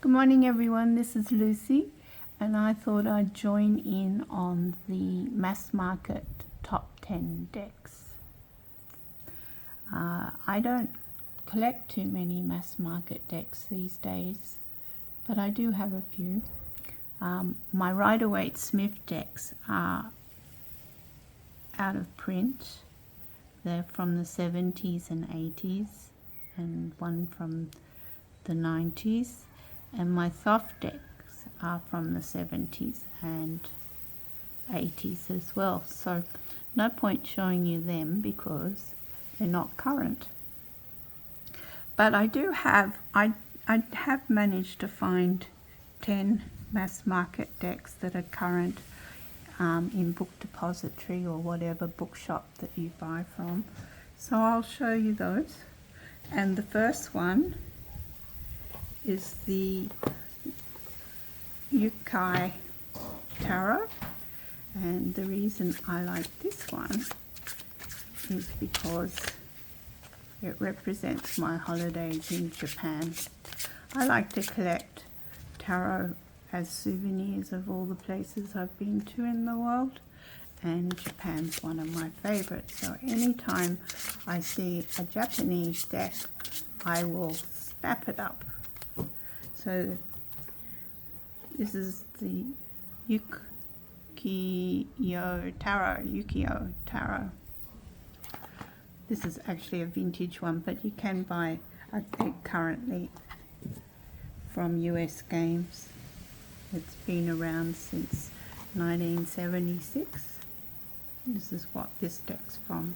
Good morning everyone, this is Lucy and I thought I'd join in on the mass market top 10 decks. I don't collect too many mass market decks these days, but I do have a few. My Rider-Waite Smith decks are out of print. They're from the 70s and 80s and one from the 90s. And my soft decks are from the 70s and 80s as well. So no point showing you them because they're not current. But I do have, I have managed to find 10 mass market decks that are current in Book Depository or whatever bookshop that you buy from. So I'll show you those. And the first one is the Yukai Tarot, and the reason I like this one is because it represents my holidays in Japan. I like to collect tarot as souvenirs of all the places I've been to in the world, and Japan's one of my favorites. So anytime I see a Japanese deck, I will snap it up. So this is the Yukai Tarot. This is actually a vintage one, but you can buy it currently from US Games. It's been around since 1976. This is what this deck's from.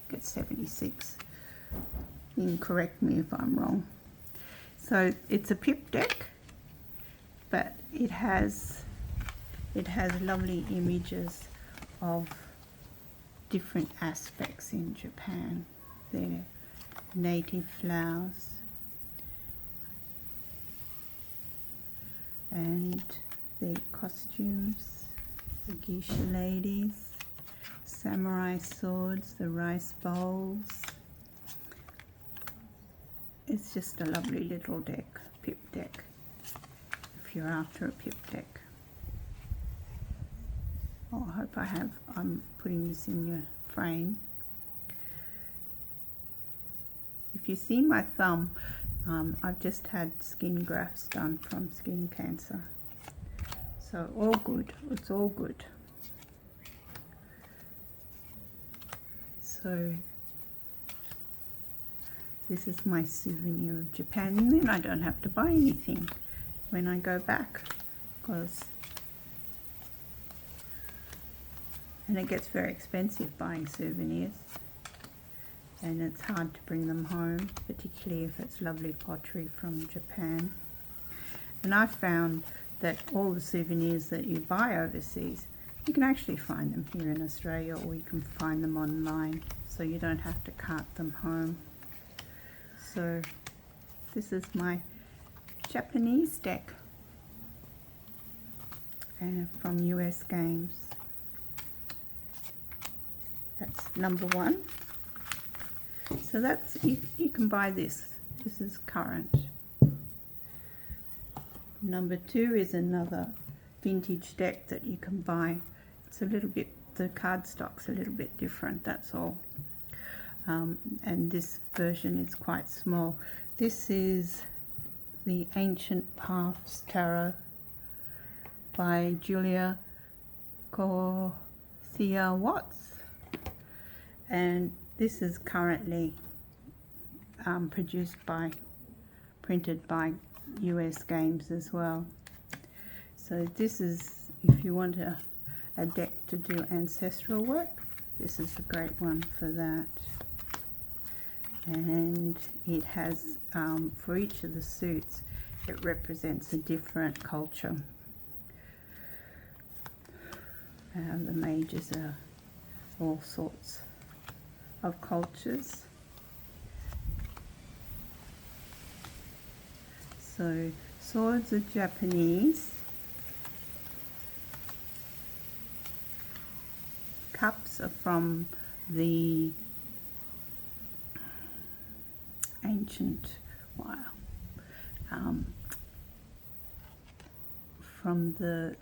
It's 76. You can correct me if I'm wrong. So it's a pip deck, but it has lovely images of different aspects in Japan. Their native flowers and their costumes, the geisha ladies, samurai swords, the rice bowls. It's just a lovely little deck, pip deck, if you're after a pip deck. Oh, I hope I'm putting this in your frame. If you see my thumb, I've just had skin grafts done from skin cancer. So all good, it's all good. So this is my souvenir of Japan, and then I don't have to buy anything when I go back, and it gets very expensive buying souvenirs, and it's hard to bring them home, particularly if it's lovely pottery from Japan. And I found that all the souvenirs that you buy overseas, you can actually find them here in Australia, or you can find them online, so you don't have to cart them home. So this is my Japanese deck from US Games. That's number one. So that's, you can buy this. This is current. Number two is another vintage deck that you can buy. It's a little bit, the cardstock's a little bit different, that's all. And this version is quite small. This is the Ancient Paths Tarot by Julia Corthia Watts, and this is currently printed by US Games as well. So this is, if you want a deck to do ancestral work, this is a great one for that. And it has, for each of the suits, it represents a different culture. The mages are all sorts of cultures. So swords are Japanese, cups are from the ancient Wow. From the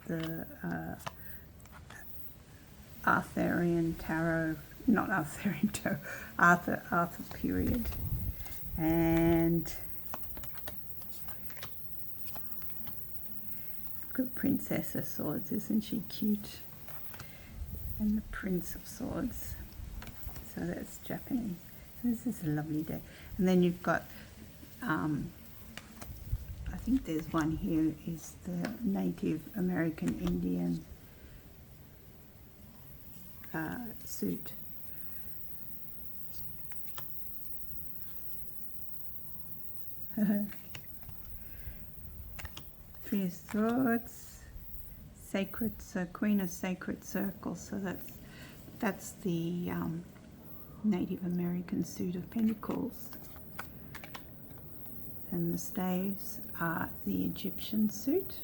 Arthurian Tarot, not Arthurian Tarot, Arthur period. And good Princess of Swords, isn't she cute? And the Prince of Swords. So that's Japanese. So this is a lovely deck. And then you've got, I think there's one here, is the Native American Indian suit. Three of Swords, Sacred, so Queen of Sacred Circles. So that's the Native American suit of Pentacles. And the staves are the Egyptian suit.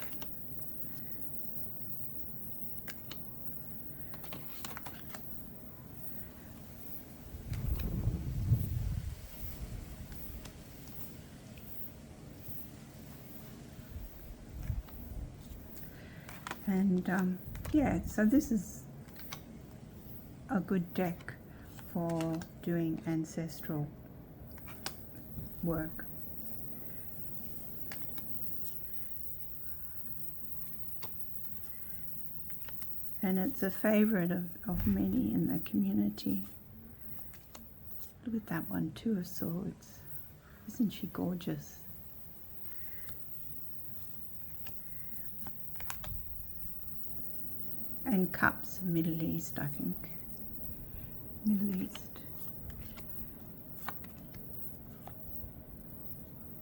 And yeah, so this is a good deck for doing ancestral work. And it's a favorite of many in the community. Look at that one, Two of Swords. Isn't she gorgeous? And Cups, Middle East, I think. Middle East.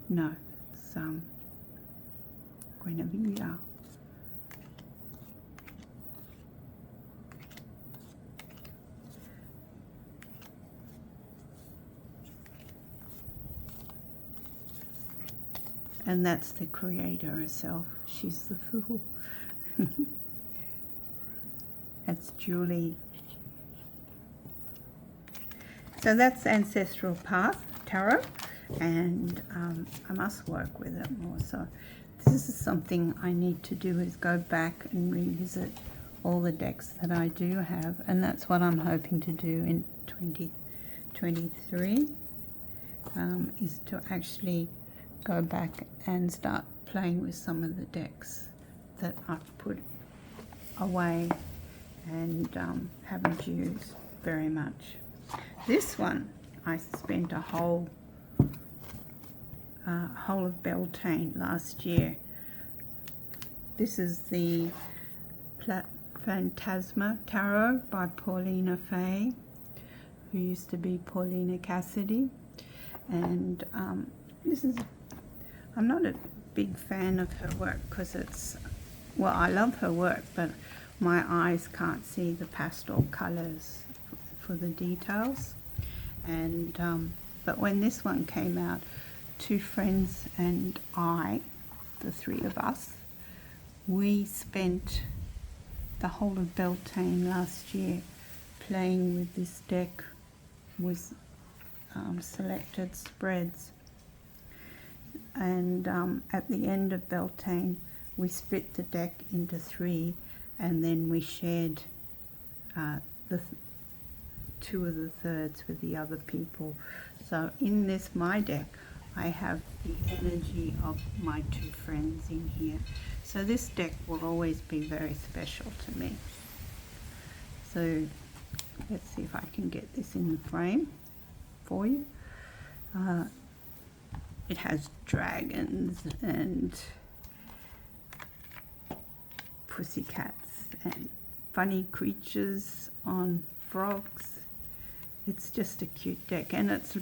No, it's Guinevere. And that's the creator herself. She's the Fool. That's Julie. So that's Ancestral Path Tarot, and I must work with it more. So this is something I need to do, is go back and revisit all the decks that I do have, and that's what I'm hoping to do in 2023, is to actually go back and start playing with some of the decks that I've put away and haven't used very much. This one I spent a whole of Beltane last year. This is the Phantasma Tarot by Paulina Fay, who used to be Paulina Cassidy. And this is, I'm not a big fan of her work because it's, well, I love her work, but my eyes can't see the pastel colors for the details. And but when this one came out, two friends and I, the three of us, we spent the whole of Beltane last year playing with this deck with selected spreads. And at the end of Beltane, we split the deck into three, and then we shared the two of the thirds with the other people. So in this, my deck, I have the energy of my two friends in here. So this deck will always be very special to me. So let's see if I can get this in the frame for you. It has dragons and pussycats and funny creatures on frogs. It's just a cute deck, and it's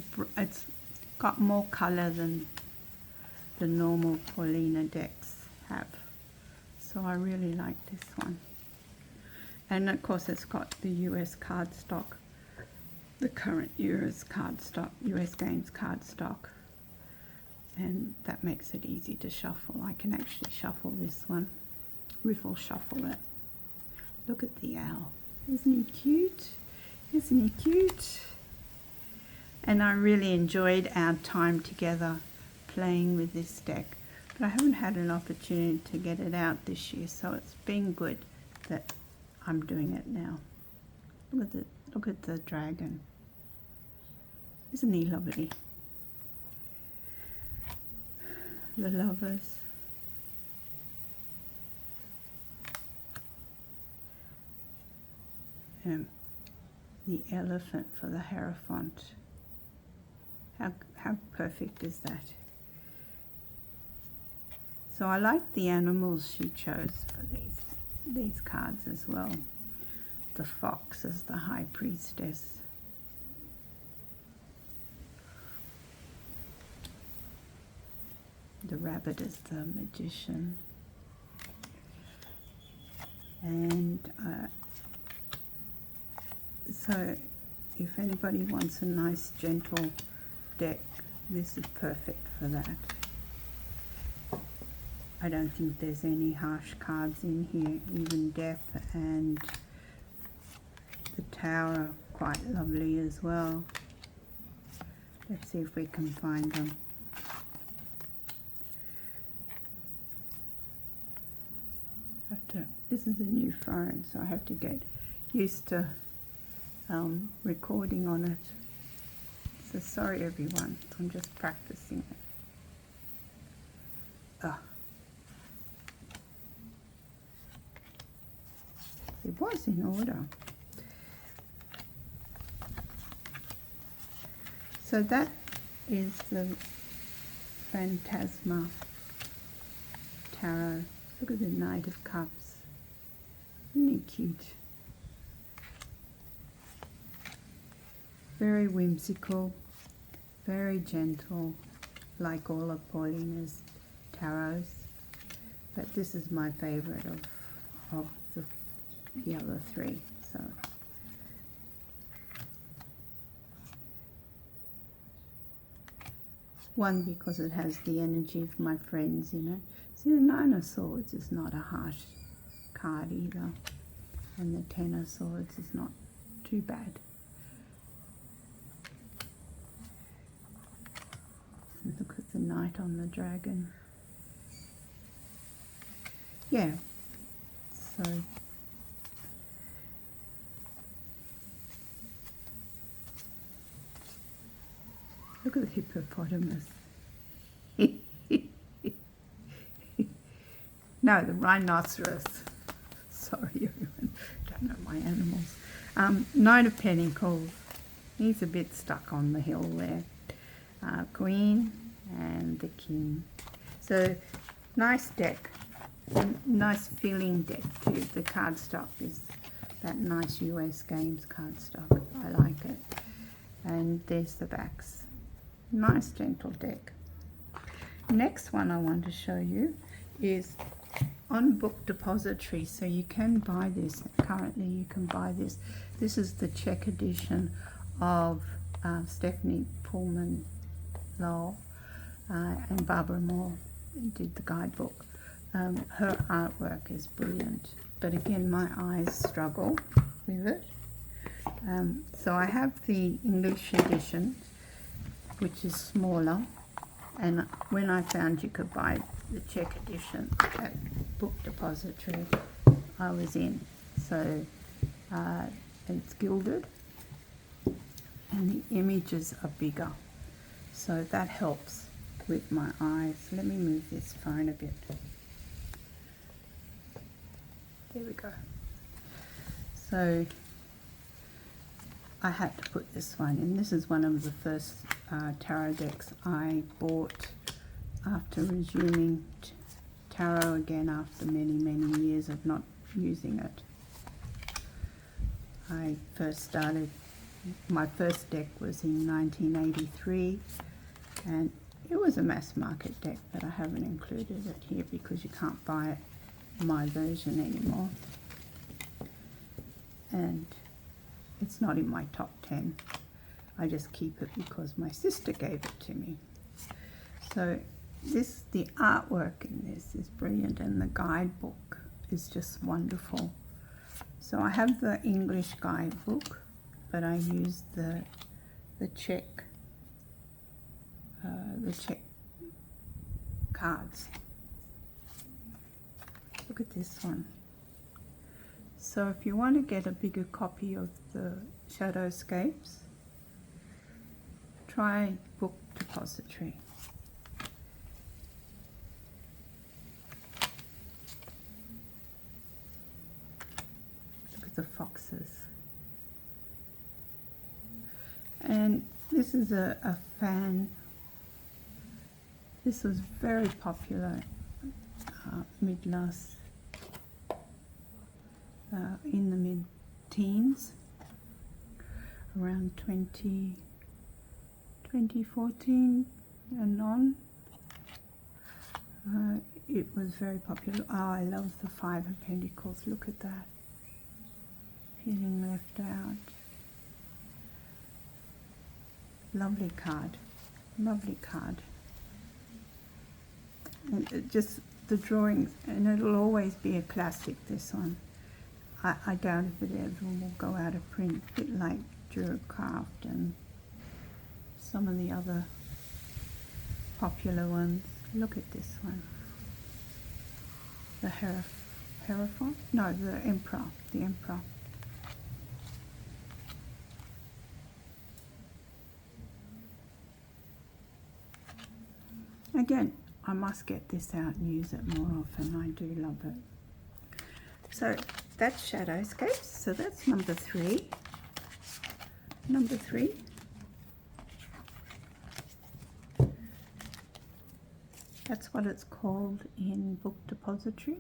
got more color than the normal Paulina decks have. So I really like this one. And of course it's got the US cardstock, the current US cardstock, US Games cardstock. And that makes it easy to shuffle. I can actually shuffle this one. Riffle shuffle it. Look at the owl. Isn't he cute? Isn't he cute? And I really enjoyed our time together playing with this deck, but I haven't had an opportunity to get it out this year, so it's been good that I'm doing it now. Look at the dragon. Isn't he lovely? The Lovers. The elephant for the Hierophant. How perfect is that? So I like the animals she chose for these cards as well. The fox as the High Priestess. The rabbit is the Magician. And so if anybody wants a nice gentle deck, this is perfect for that. I don't think there's any harsh cards in here. Even Death and the Tower are quite lovely as well. Let's see if we can find them. This is a new phone, so I have to get used to recording on it. So sorry everyone, I'm just practicing it. It was in order. So that is the Phantasma Tarot. Look at the Knight of Cups. Isn't he cute? Very whimsical, very gentle, like all of Paulina's tarots. But this is my favorite of the other three. So one, because it has the energy of my friends in it. See, the Nine of Swords is not a harsh card either, and the Ten of Swords is not too bad. And look at the Knight on the Dragon. Yeah, so look at the hippopotamus. No, the rhinoceros. Sorry everyone, don't know my animals. Knight of Pentacles. He's a bit stuck on the hill there. Queen and the King. So nice deck. Nice feeling deck too. The cardstock is that nice US Games cardstock. I like it. And there's the backs. Nice gentle deck. Next one I want to show you is on Book Depository. So you can buy this. Currently you can buy this. This is the Czech edition of Stephanie Pullman Lowell and Barbara Moore did the guidebook. Her artwork is brilliant, but again my eyes struggle with it. So I have the English edition, which is smaller, and when I found you could buy the Czech edition at Book Depository, I was in. So it's gilded and the images are bigger, so that helps with my eyes. Let me move this phone a bit. There we go. So I had to put this one in. This is one of the first tarot decks I bought after resuming tarot again after many years of not using it. I first started, my first deck was in 1983, and it was a mass market deck, but I haven't included it here because you can't buy it my version anymore, and it's not in my top 10. I just keep it because my sister gave it to me. So the artwork in this is brilliant, and the guidebook is just wonderful. So I have the English guidebook, but I use the Czech cards. Look at this one. So if you want to get a bigger copy of the Shadowscapes, try Book Depository. Look at the foxes. And this is a fan. This was very popular in the mid-teens, around 2014 and on. It was very popular. Oh, I love the Five of Pentacles. Look at that. Feeling left out. Lovely card. Lovely card. And just the drawings, and it'll always be a classic, this one. I doubt if it ever will go out of print, a bit like Duracraft and some of the other popular ones. Look at this one. The Hierophant? No, the Emperor. The Emperor. Again, I must get this out and use it more often. I do love it. So that's Shadowscapes. So that's number 3. Number 3. That's what it's called in Book Depository.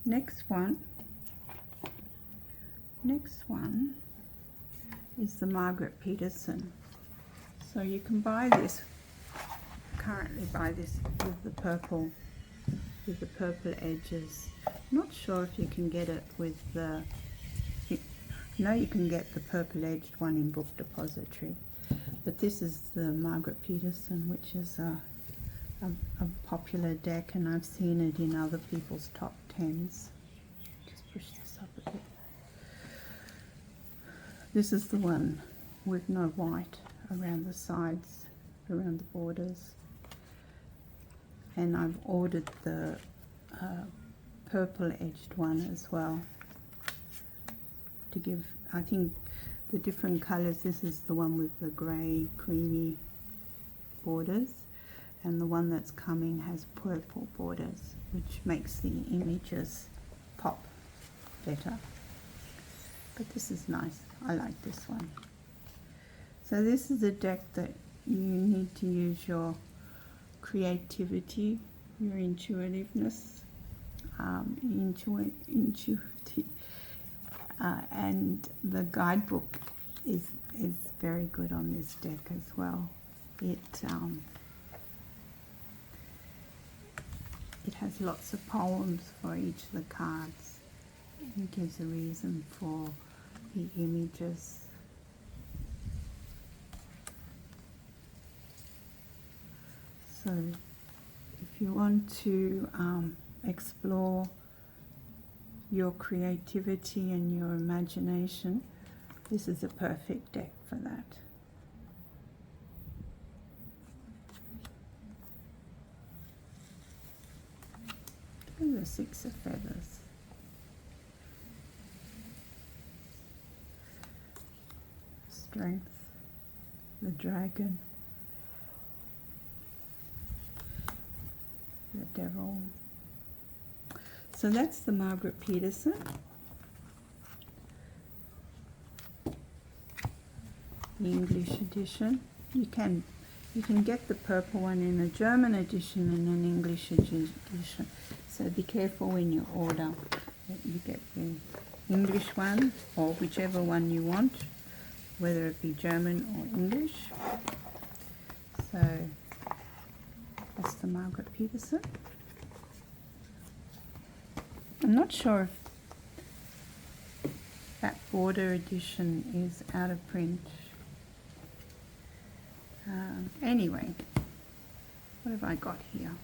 Next one is the Margaret Peterson. So you can buy this, currently buy this with the purple edges. Not sure if you can get it with the, no, you can get the purple edged one in Book Depository, but this is the Margaret Peterson, which is a popular deck, and I've seen it in other people's top 10s. Just push this up a bit. This is the one with no white around the sides, around the borders. And I've ordered the purple edged one as well to give, I think, the different colors. This is the one with the grey creamy borders, and the one that's coming has purple borders, which makes the images pop better. But this is nice. I like this one. So this is a deck that you need to use your creativity, your intuitiveness, and the guidebook is very good on this deck as well. It has lots of poems for each of the cards. It gives a reason for the images. So if you want to explore your creativity and your imagination, this is a perfect deck for that. And the Six of Feathers. Strength, the Dragon, the Devil. So that's the Margaret Peterson. The English edition. You can get the purple one in a German edition and an English edition. So be careful when you order that you get the English one, or whichever one you want, whether it be German or English. So that's the Margaret Peterson. I'm not sure if that border edition is out of print. Anyway, what have I got here?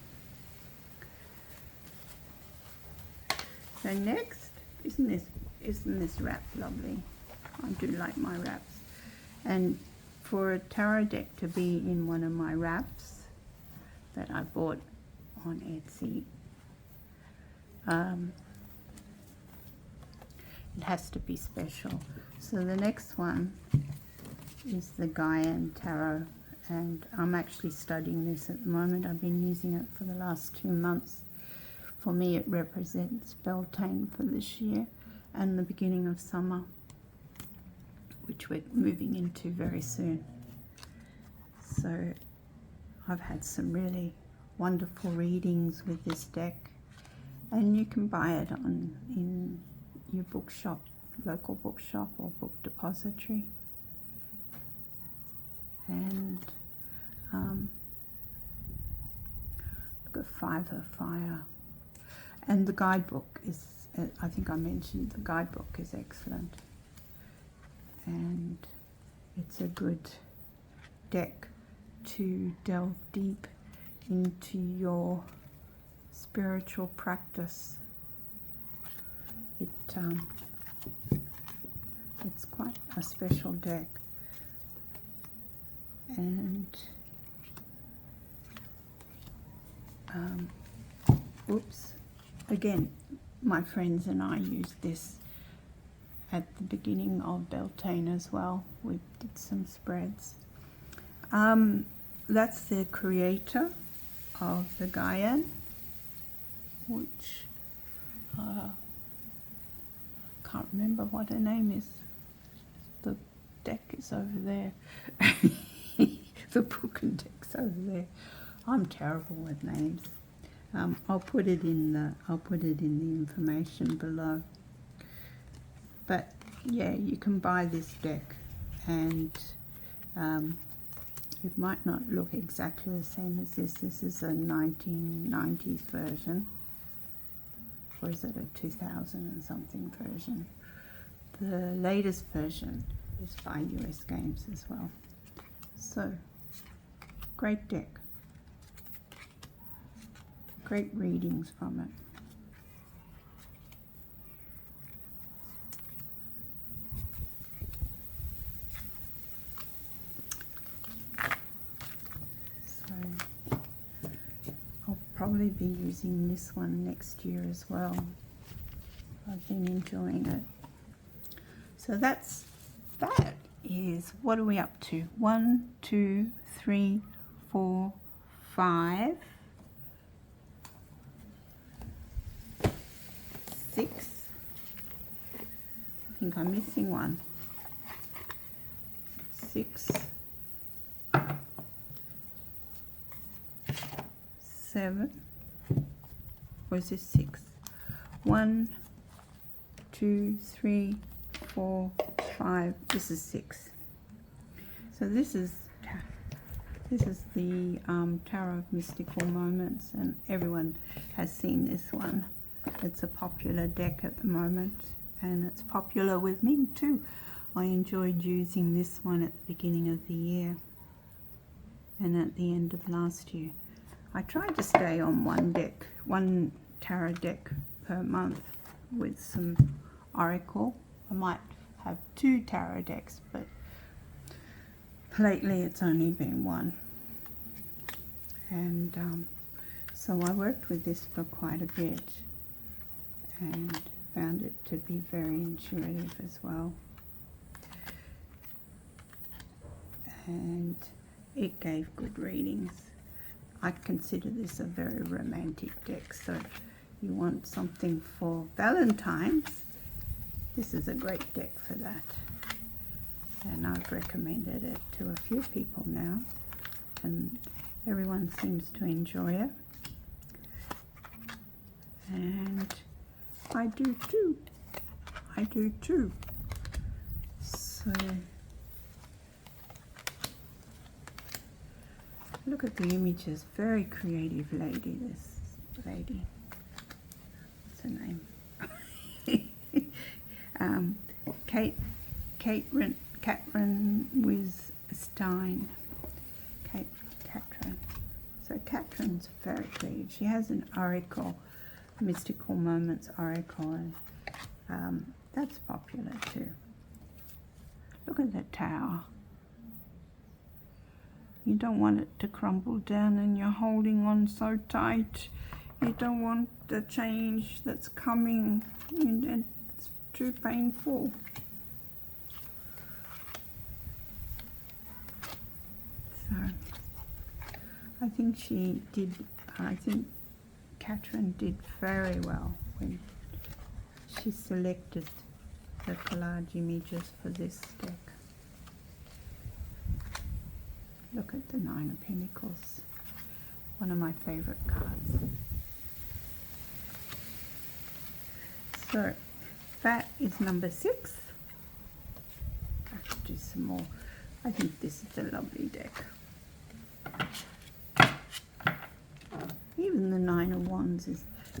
So next, isn't this isn't this wrap lovely? I do like my wraps. And for a tarot deck to be in one of my wraps that I bought on Etsy, it has to be special. So the next one is the Guyan Tarot, and I'm actually studying this at the moment. I've been using it for the last 2 months. For me, it represents Beltane for this year and the beginning of summer, which we're moving into very soon. So I've had some really wonderful readings with this deck, and you can buy it in your bookshop, local bookshop or book depository. And look at 5 of Fire. And the guidebook is, I think I mentioned, the guidebook is excellent. And it's a good deck to delve deep into your spiritual practice. It's quite a special deck. And oops, again, my friends and I used this at the beginning of Beltane as well. We did some spreads. That's the creator of the Gaian, which can't remember what her name is. The deck is over there. The book and deck's over there. I'm terrible with names. I'll put it in the information below. But yeah, you can buy this deck, and it might not look exactly the same as this. This is a 1990s version, or is it a 2000 and something version? The latest version is by US Games as well. So, great deck. Great readings from it. So, I'll probably be using this one next year as well. I've been enjoying it. So that is, what are we up to? 1, 2, 3, 4, 5, 6. I think I'm missing one. 6, 7, or is this 6? 1, 2, 3, 4, 5. This is 6. So this is the Tarot of Mystical Moments, and everyone has seen this one. It's a popular deck at the moment, and it's popular with me too. I enjoyed using this one at the beginning of the year and at the end of last year. I tried to stay on one tarot deck per month with some oracle. I might have 2 tarot decks, but lately it's only been 1. And so I worked with this for quite a bit and found it to be very intuitive as well. And it gave good readings. I consider this a very romantic deck, so if you want something for Valentine's, this is a great deck for that. And I've recommended it to a few people now, and everyone seems to enjoy it. And I do too. I do too. So look at the images. Very creative lady, this lady. What's her name? Catherine with Stein. Catherine. So Catherine's very creative. She has an oracle, Mystical Moments oracle, and That's popular too. Look at the tower. You don't want it to crumble down and you're holding on so tight. You don't want the change that's coming, and it's too painful. So I think Catherine did very well when she selected the collage images for this deck. Look at the Nine of Pentacles, one of my favorite cards. So that is number 6. I have to do some more. I think this is a lovely deck. Even the Nine of Wands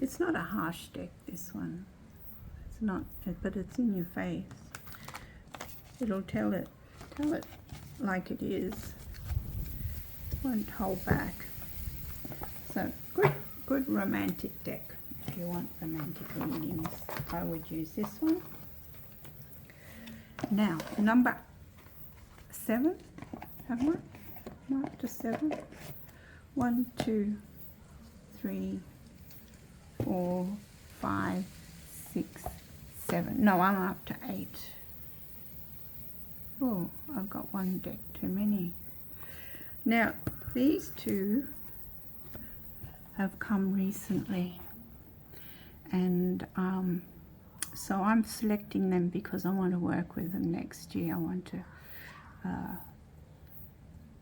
it's not a harsh deck, this one. It's not, but it's in your face. It'll tell it like it is. Won't hold back. So good romantic deck. If you want romantic readings, I would use this one. Now, number 7. Have one? No, just 7. 1, 2, 3, 4, 5, 6, 7. No, I'm up to 8. Oh, I've got one deck too many. Now, these two have come recently, and so I'm selecting them because I want to work with them next year. I want to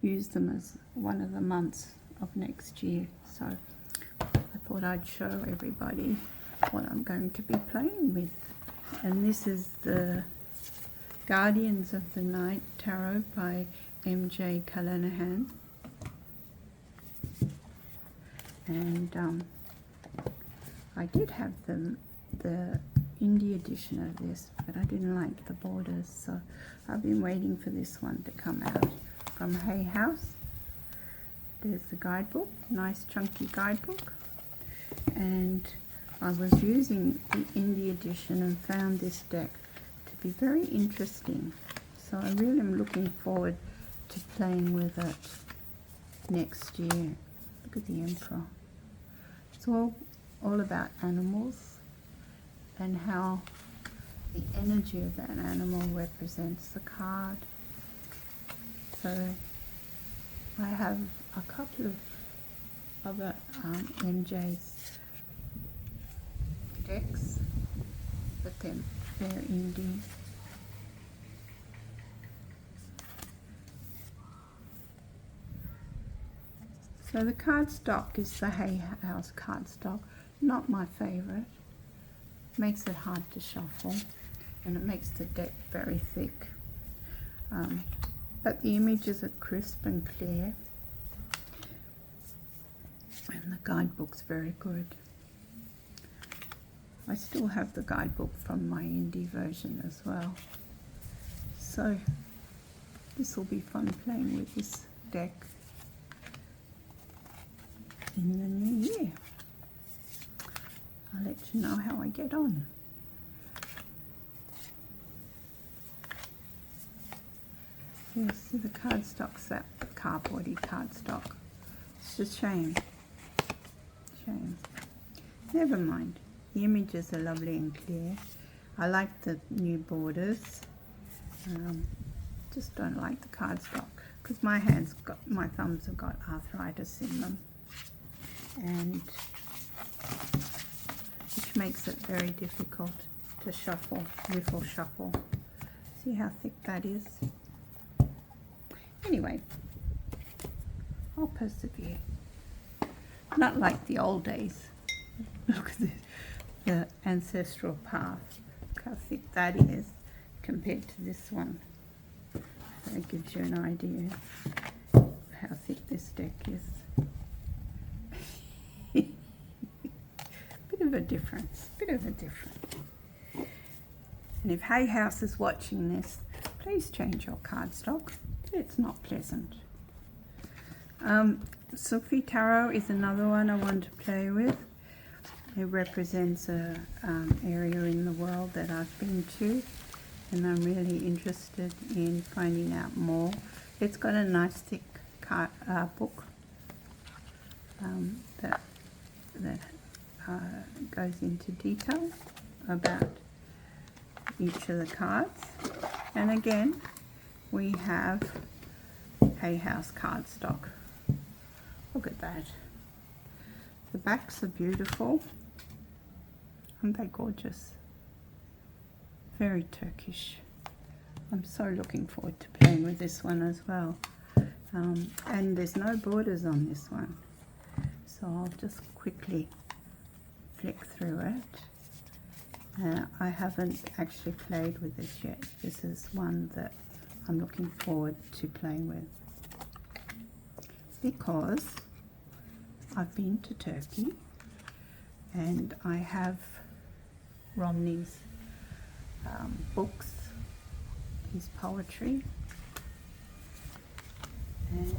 use them as one of the months of next year. So I thought I'd show everybody what I'm going to be playing with. And this is the Guardians of the Night Tarot by M.J. Callahan. And I did have the indie edition of this, but I didn't like the borders, so I've been waiting for this one to come out from Hay House. There's the guidebook, nice chunky guidebook, and I was using the indie edition and found this deck to be very interesting, so I really am looking forward to playing with it next year. Look at the Emperor. It's all about animals and how the energy of that animal represents the card. So I have a couple of other MJ's decks, but they're indie. So the cardstock is the Hay House cardstock, not my favourite. Makes it hard to shuffle, and it makes the deck very thick. But the images are crisp and clear, and the guidebook's very good. I still have the guidebook from my indie version as well. So this will be fun playing with this deck in the new year. I'll let you know how I get on. You see the cardstock's that cardboardy cardstock. It's a shame. Shame. Never mind. The images are lovely and clear. I like the new borders. Just don't like the cardstock because my thumbs have got arthritis in them, and which makes it very difficult to shuffle, riffle shuffle. See how thick that is? Anyway, I'll persevere. Not like the old days. Look at this, the ancestral path. Look how thick that is compared to this one. So it gives you an idea of how thick this deck is. Bit of a difference. And if Hay House is watching this, please change your cardstock. It's not pleasant. Sufi Tarot is another one I want to play with. It represents a area in the world that I've been to, and I'm really interested in finding out more. It's got a nice thick book that goes into detail about each of the cards. And again, we have Hay House cardstock. Look at that. The backs are beautiful. Aren't they gorgeous? Very Turkish. I'm so looking forward to playing with this one as well. And there's no borders on this one. So I'll just quickly flick through it. I haven't actually played with this yet. This is one that I'm looking forward to playing with, because I've been to Turkey and I have Romney's books, his poetry, and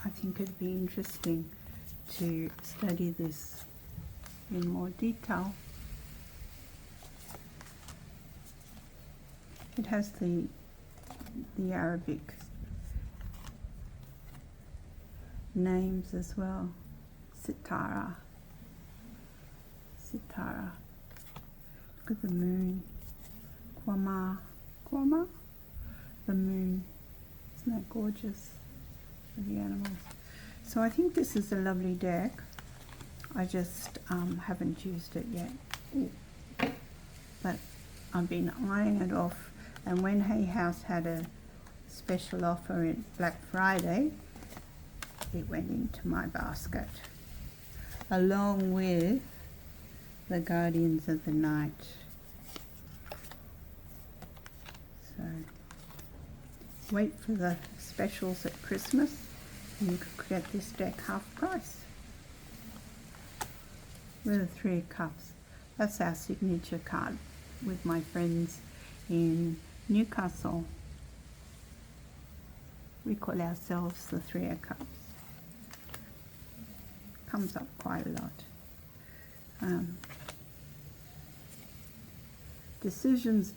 I think it'd be interesting to study this in more detail. It has the Arabic names as well. Sitara. Look at the moon. Kwama. The moon. Isn't that gorgeous? For the animals. So I think this is a lovely deck. I just haven't used it yet. But I've been eyeing it off. And when Hay House had a special offer in Black Friday, it went into my basket, along with the Guardians of the Night. So wait for the specials at Christmas and you could get this deck half price with the 3 of Cups. That's our signature card with my friends in Newcastle. We call ourselves the 3 of Cups. Comes up quite a lot. Decisions.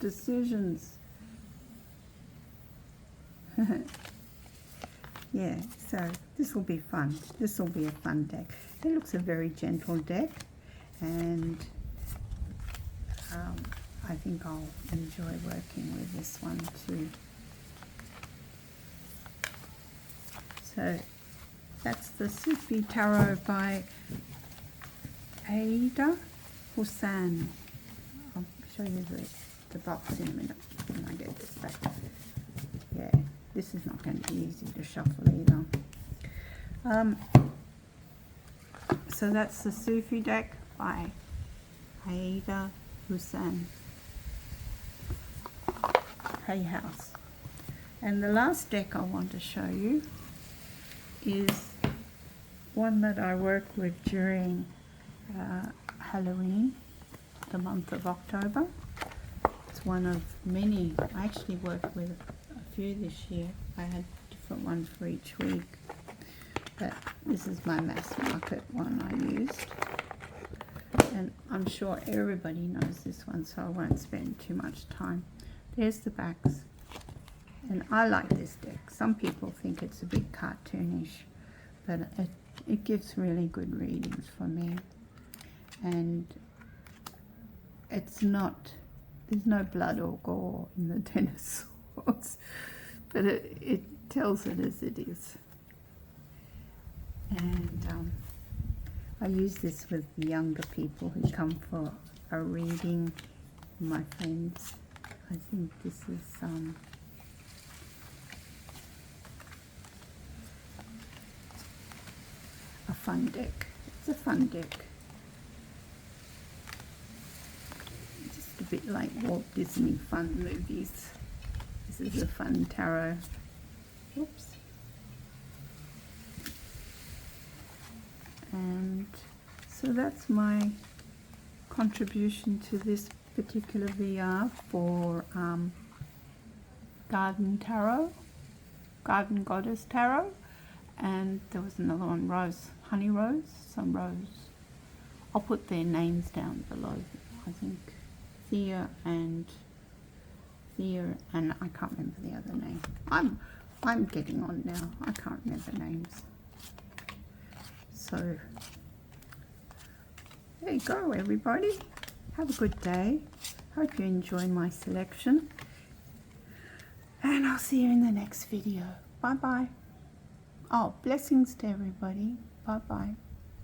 Yeah, so this will be fun. This will be a fun deck. It looks a very gentle deck, and I think I'll enjoy working with this one too. So that's the Sufi Tarot by Aida Hussain. I'll show you the box in a minute when I get this back. Yeah, this is not going to be easy to shuffle either. So that's the Sufi deck by Aida Hussain. Hay House. And the last deck I want to show you is one that I work with during Halloween, the month of October. It's one of many. I actually worked with a few this year. I had different ones for each week, but this is my mass market one I used, and I'm sure everybody knows this one, so I won't spend too much time. There's the backs, and I like this deck. Some people think it's a bit cartoonish, but it gives really good readings for me, and it's not, there's no blood or gore in the Ten of Swords, but it tells it as it is. And I use this with younger people who come for a reading, my friends. I think this is a fun deck. It's a fun deck. Just a bit like Walt Disney fun movies. This is a fun tarot. Oops. And so that's my contribution to this particular VR for Garden Tarot, Garden Goddess Tarot, and there was another one, Rose, Honey Rose, some Rose. I'll put their names down below. I think Thea and I can't remember the other name. I'm getting on now. I can't remember names. So there you go, everybody. Have a good day. Hope you enjoy my selection. And I'll see you in the next video. Bye bye. Oh, blessings to everybody. Bye bye.